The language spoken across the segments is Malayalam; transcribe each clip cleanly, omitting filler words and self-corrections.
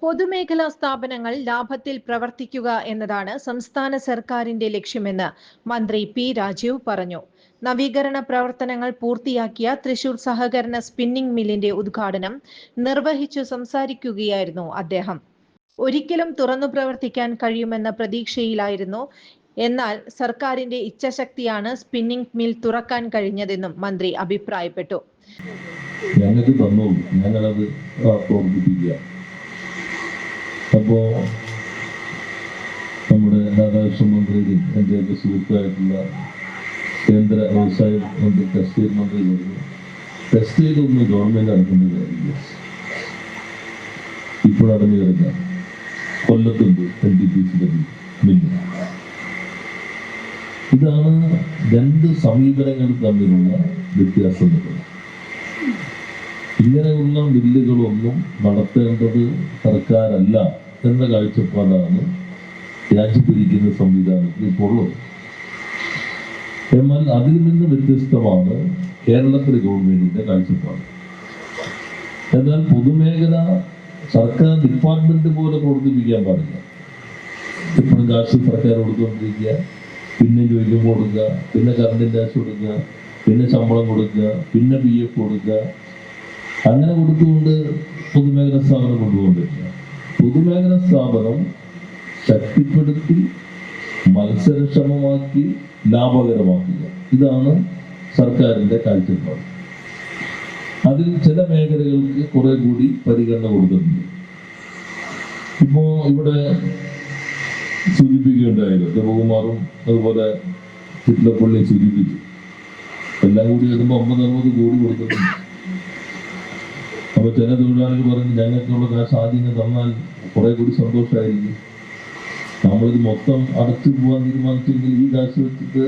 പൊതുമേഖലാ സ്ഥാപനങ്ങൾ ലാഭത്തിൽ പ്രവർത്തിക്കുക എന്നതാണ് സംസ്ഥാന സർക്കാരിന്റെ ലക്ഷ്യമെന്ന് മന്ത്രി പി രാജീവ് പറഞ്ഞു. നവീകരണ പ്രവർത്തനങ്ങൾ പൂർത്തിയാക്കിയ തൃശൂർ സഹകരണ സ്പിന്നിംഗ് മില്ലിന്റെ ഉദ്ഘാടനം നിർവഹിച്ചു സംസാരിക്കുകയായിരുന്നു അദ്ദേഹം. ഒരിക്കലും തുറന്നു പ്രവർത്തിക്കാൻ കഴിയുമെന്ന പ്രതീക്ഷയിലായിരുന്നു. എന്നാൽ സർക്കാരിന്റെ ഇച്ഛാശക്തിയാണ് സ്പിന്നിംഗ് മിൽ തുറക്കാൻ കഴിഞ്ഞതെന്നും മന്ത്രി അഭിപ്രായപ്പെട്ടു. അപ്പോൾ നമ്മുടെ രാധാകൃഷ്ണൻ മന്ത്രിയും എൻ്റെയൊക്കെ സുഹൃത്തായിട്ടുള്ള കേന്ദ്ര വ്യവസായ മന്ത്രി ടെക്സ്റ്റൈൽ മന്ത്രി പറഞ്ഞു, ടെക്സ്റ്റൈലൊന്നും ഗവൺമെൻറ് നടക്കേണ്ട കാര്യമില്ല. ഇപ്പോൾ അടഞ്ഞു കിടക്കാം. കൊല്ലത്തുണ്ട് NTPC മില്ല്. ഇതാണ് രണ്ട് സമീപനങ്ങൾ തമ്മിലുള്ള വ്യത്യാസം. ഇങ്ങനെയുള്ള ബില്ലുകളൊന്നും നടത്തേണ്ടത് സർക്കാരല്ല എന്ന കാഴ്ചപ്പാടാണ് രാജ്യഭരിക്കുന്ന സംവിധാനത്തിൽ ഇപ്പോൾ ഉള്ളത്. എന്നാൽ അതിൽ നിന്ന് വ്യത്യസ്തമാണ് കേരളത്തിലെ ഗവൺമെന്റിന്റെ കാഴ്ചപ്പാട്. എന്നാൽ പൊതുമേഖല സർക്കാർ ഡിപ്പാർട്ട്മെന്റ് പോലെ പ്രവർത്തിപ്പിക്കാൻ പാടില്ല. എപ്പോഴും കാശ് സർക്കാർ കൊടുത്തുകൊണ്ടിരിക്കുക, പിന്നെ ചോദിക്കുമ്പോൾ കൊടുക്കുക, പിന്നെ കറണ്ടിന്റെ കാശ് കൊടുക്കുക, പിന്നെ ശമ്പളം കൊടുക്കുക, പിന്നെ PF കൊടുക്കുക. അങ്ങനെ കൊടുത്തുകൊണ്ട് പൊതുമേഖലാ സ്ഥാപനം കൊണ്ടുപോകുന്നില്ല. പൊതുമേഖലാ സ്ഥാപനം ശക്തിപ്പെടുത്തി മത്സരക്ഷമമാക്കി ലാഭകരമാക്കുക, ഇതാണ് സർക്കാരിന്റെ കാഴ്ചപ്പാട്. അതിൽ ചില മേഖലകൾക്ക് കുറെ കൂടി പരിഗണന കൊടുത്തിട്ടുണ്ട്. ഇപ്പോ ഇവിടെ സൂചിപ്പിക്കുകയുണ്ടായിരുന്നു, ജപകുമാറും അതുപോലെ ചിത്രപ്പള്ളി സൂചിപ്പിച്ചു. എല്ലാം കൂടി വരുമ്പോൾ 50-60 കോടി കൊടുത്തിട്ടുണ്ട്. അപ്പൊ ചില തൊഴിലാളികൾ പറഞ്ഞു, ഞങ്ങൾക്കുള്ള കാശ് ആദ്യം തന്നാൽ കുറെ കൂടി സന്തോഷമായിരിക്കും. നമ്മളിത് മൊത്തം അടച്ചു പോകാൻ തീരുമാനിച്ചെങ്കിൽ ഈ കാശ് വെച്ചിട്ട്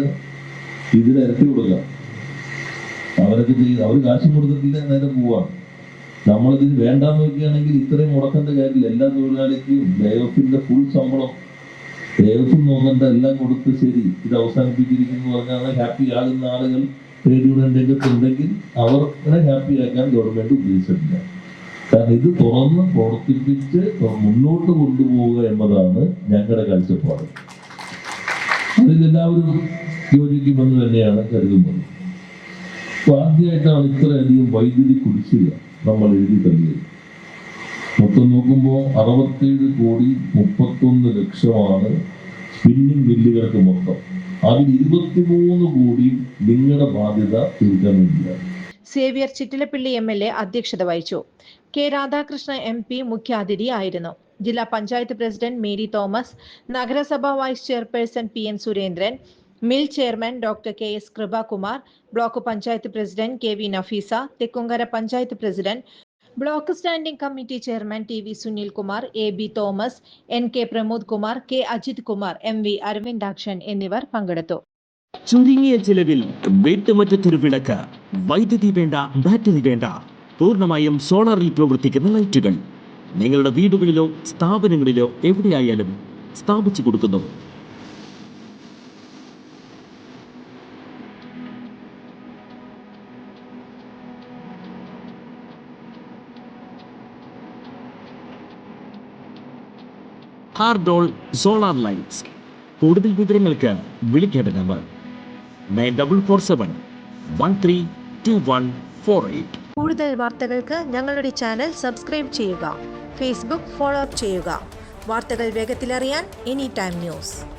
ഇതിൽ ഇരട്ടി കൊടുക്കാം. അവരൊക്കെ അവർ കാശും കൊടുത്തിട്ടില്ല, നേരെ പോവാണ്. നമ്മളിതിന് വേണ്ടാന്ന് നോക്കുകയാണെങ്കിൽ ഇത്രയും മുടക്കേണ്ട കാര്യമില്ല. എല്ലാ തൊഴിലാളിക്കും ലേ-ഓഫിന്റെ ഫുൾ ശമ്പളം, ലേ-ഓഫും നോക്കേണ്ട, എല്ലാം കൊടുത്ത് ശരി ഇത് അവസാനിപ്പിച്ചിരിക്കുന്നു പറഞ്ഞാൽ ഹാപ്പി ആകുന്ന ആളുകൾ ട്രേഡ് യൂണിയൻ രംഗത്തുണ്ടെങ്കിൽ അവരെ ഹാപ്പിയാക്കാൻ ഗവൺമെന്റ് ഉദ്ദേശിച്ചിട്ടില്ല. കാരണം ഇത് തുറന്ന് പ്രവർത്തിപ്പിച്ച് മുന്നോട്ട് കൊണ്ടുപോവുക എന്നതാണ് ഞങ്ങളുടെ കാഴ്ചപ്പാട്. അതിലെല്ലാവരും യോജിക്കുമെന്ന് തന്നെയാണ് കരുതുന്നത്. അപ്പൊ ആദ്യമായിട്ടാണ് ഇത്രയധികം വൈദ്യുതി കുടിശ്ശിക നമ്മൾ എഴുതി തള്ളിയത്. മൊത്തം നോക്കുമ്പോൾ 67 കോടി 31 ലക്ഷമാണ് സ്പിന്നിംഗ് മില്ലുകൾക്ക് മൊത്തം. അതിൽ 23 കോടി നിങ്ങളുടെ ബാധ്യത തീർക്കാൻ വേണ്ടിയാണ്. സേവ്യർ ചിറ്റിലപ്പിള്ളി MLA അധ്യക്ഷത വഹിച്ചു. കെ രാധാകൃഷ്ണൻ MP മുഖ്യാതിഥി ആയിരുന്നു. ജില്ലാ പഞ്ചായത്ത് പ്രസിഡന്റ് മേരി തോമസ്, നഗരസഭാ vice chairperson PN Surendran, mill chairman doctor KS Kripakumar, block panchayat president KV Nafeesa, Thekkumkara panchayat president, block standing committee chairman TV Sunilkumar, AB Thomas, NK Pramod Kumar, K Ajith Kumar, MV Aravindakshan എന്നിവർ പങ്കെടുത്തു. ചുരുങ്ങിയ ചിലവിൽ വീട്ടുമുറ്റത്തൊരു വിളക്ക്, വൈദ്യുതി വേണ്ട, ബാറ്ററി വേണ്ട, പൂർണ്ണമായും സോളാറിൽ പ്രവർത്തിക്കുന്ന ലൈറ്റുകൾ നിങ്ങളുടെ വീടുകളിലോ സ്ഥാപനങ്ങളിലോ എവിടെയായാലും സ്ഥാപിച്ചു കൊടുക്കുന്നു. ഹാർഡോൾ സോളാർ ലൈറ്റ്സ്. കൂടുതൽ വിവരങ്ങൾക്ക് വിളിക്കേണ്ട നമ്പർ 9447132148. കൂടുതൽ വാർത്തകൾക്ക് ഞങ്ങളുടെ ചാനൽ സബ്സ്ക്രൈബ് ചെയ്യുക. ഫേസ്ബുക്ക് ഫോളോ അപ്പ് ചെയ്യുക. വാർത്തകൾ വേഗത്തിലറിയാൻ Anytime News.